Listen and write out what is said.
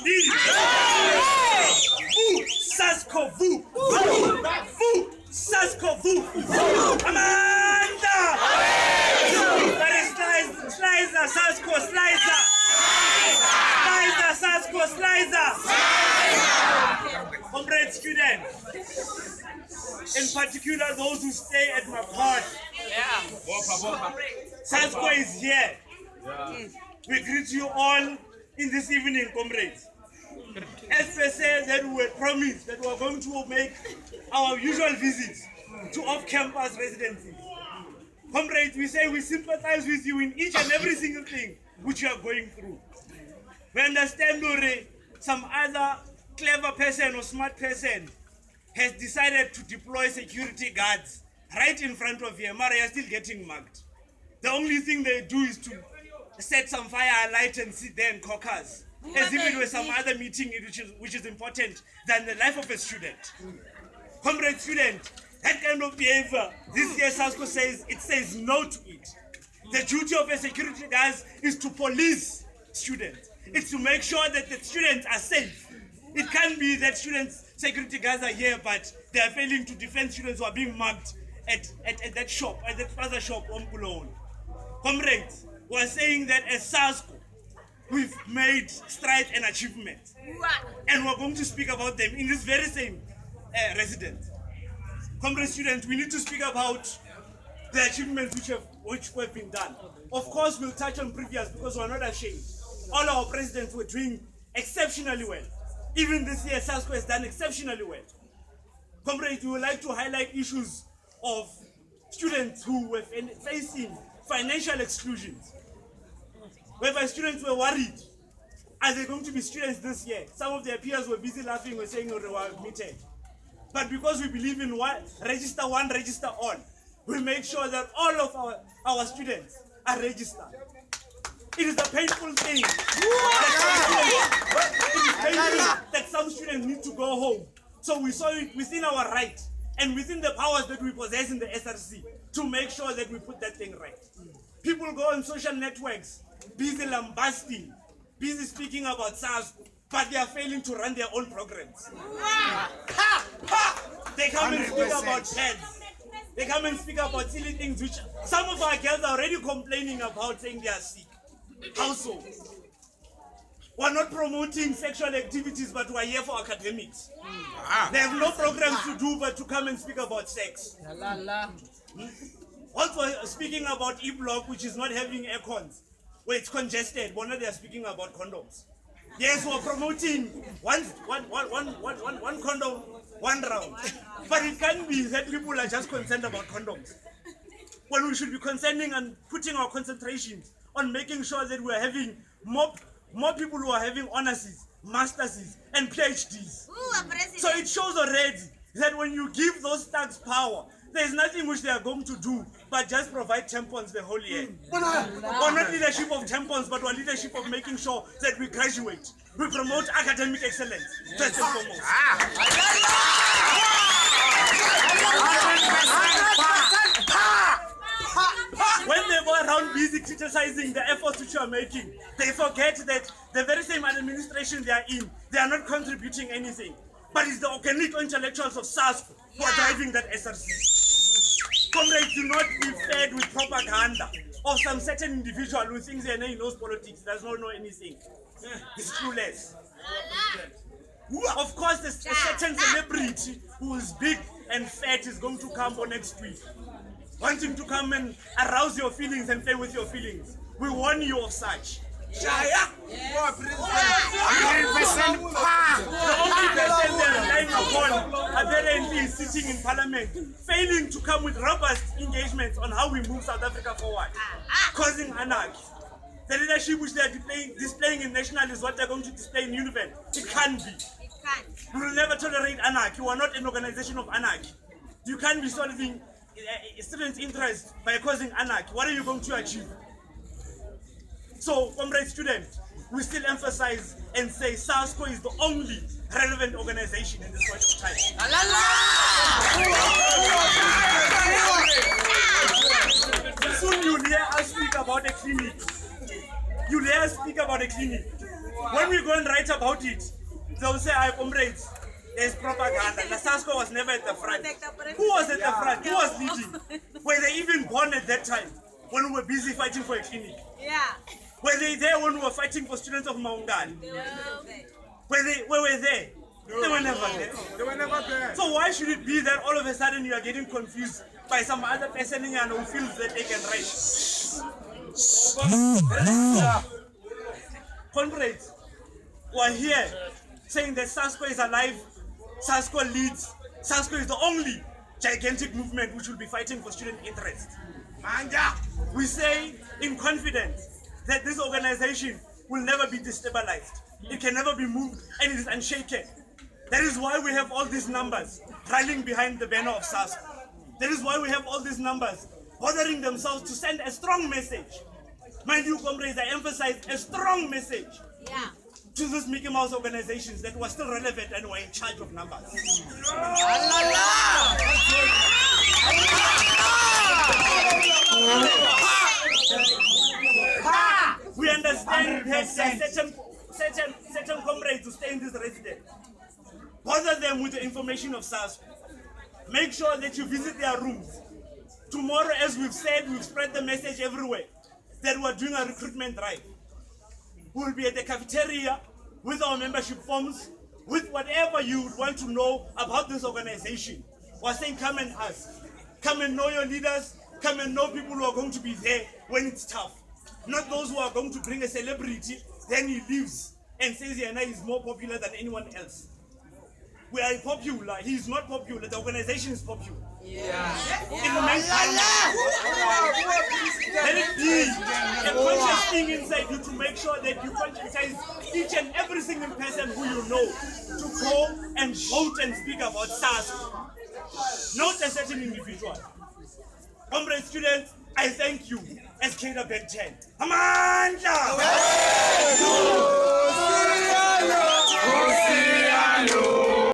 lead. Vu, Sasco, vu. Vu, Sasco, vu. Amanda! That is Slicer, Sasco, Slicer. Slicer, Sasco, Slicer. Comrade students, in particular those who stay at my pod. Sasco is here. We greet you all in this evening, comrades. As we said that we were promised that we are going to make our usual visits to off-campus residencies. Comrades, we say we sympathize with you in each and every single thing which you are going through. We understand that some other clever person or smart person has decided to deploy security guards right in front of you. Mara, you're still getting mugged. The only thing they do is to set some fire alight and sit there and caucus, as if it was some other meeting which is important than the life of a student. Comrade student, that kind of behavior, this year Sasco says, it says no to it. The duty of a security guard is to police students. It's to make sure that the students are safe. It can't be that security guards are here, but they are failing to defend students who are being mugged at that shop, at that plaza shop on Kulon. Comrades, we are saying that as Sasco, we've made strides and achievements. And we're going to speak about them in this very same residence. Comrade students, we need to speak about the achievements which have been done. Of course, we'll touch on previous because we're not ashamed. All our presidents were doing exceptionally well. Even this year, Sasco has done exceptionally well. Comrades, we would like to highlight issues of students who were facing financial exclusions. Whereby students were worried, are they going to be students this year? Some of their peers were busy laughing and saying, oh, they were admitted. But because we believe in register one, register all, we make sure that all of our students are registered. It is a painful thing that some students need to go home. So we saw it within our right and within the powers that we possess in the SRC to make sure that we put that thing right. People go on social networks, busy lambasting, busy speaking about SARS, but they are failing to run their own programs. They come and speak about heads. They come and speak about silly things which some of our girls are already complaining about, saying they are sick. How so? We're not promoting sexual activities, but we're here for academics. They have no programs to do but to come and speak about sex. Also speaking about E-Block, which is not having aircons, where it's congested, but now they are speaking about condoms. Yes, we're promoting one condom, one round. But it can't be that people are just concerned about condoms. When we should be concerning and putting our concentration on making sure that we're having more people who are having honorsies, masterses, and PhDs. So it shows already that when you give those thugs power, there's nothing which they are going to do but just provide tampons the whole year. We're not leadership of tampons, but we're leadership of making sure that we graduate. We promote academic excellence, first and foremost. When they go around busy criticizing the efforts which you are making, they forget that the very same administration they are in, they are not contributing anything. But it's the organic intellectuals of Sasco who are driving that SRC. Comrades, do not be fed with propaganda of some certain individual who thinks he knows politics, does not know anything. It's clueless. Of course, a certain celebrity who is big and fat is going to come for next week, wanting to come and arouse your feelings and play with your feelings. We warn you of such. The only person they're relying upon apparently is sitting in parliament, failing to come with robust engagements on how we move South Africa forward, causing anarchy. The leadership which they are displaying in national is what they're going to display in UNIVEN. It can't be. We will never tolerate anarchy. We are not an organization of anarchy. You can't be solving students' interest by causing anarchy. What are you going to achieve? So, comrade students, we still emphasize and say Sasco is the only relevant organization in this point of time. Soon you'll hear us speak about a clinic. You'll hear us speak about a clinic. When we go and write about it, they'll say, "I comrades, there's propaganda. The Sasco was never at the front." Who was at the front? Who was leading? Were they even born at that time when we were busy fighting for a clinic? Yeah. Were they there when we were fighting for students of Maungani? No. Were they there? They were never there. They were never there. So why should it be that all of a sudden you are getting confused by some other person who feels that they can write? Comrades, we're here saying that Sasco is alive, Sasco leads, Sasco is the only gigantic movement which will be fighting for student interest. We say in confidence that this organization will never be destabilized. It can never be moved, and it is unshaken. That is why we have all these numbers rallying behind the banner of Sasco. That is why we have all these numbers bothering themselves to send a strong message. Mind you, comrades, I emphasize a strong message to these Mickey Mouse organizations that were still relevant and were in charge of numbers. We understand that certain comrades who stay in this residence. Bother them with the information of Sasco. Make sure that you visit their rooms. Tomorrow, as we've said, we've spread the message everywhere that we're doing a recruitment drive. We'll be at the cafeteria with our membership forms, with whatever you would want to know about this organization. We're saying come and ask. Come and know your leaders. Come and know people who are going to be there when it's tough. Not those who are going to bring a celebrity, then he leaves and says Yana is more popular than anyone else. We are popular. He is not popular. The organization is popular. Let it be a conscious thing inside you to make sure that you conscientize each and every single person who you know to go and vote and speak about Sasco. Not a certain individual. Comrade students, I thank you as Cater Bed 10. Amanda!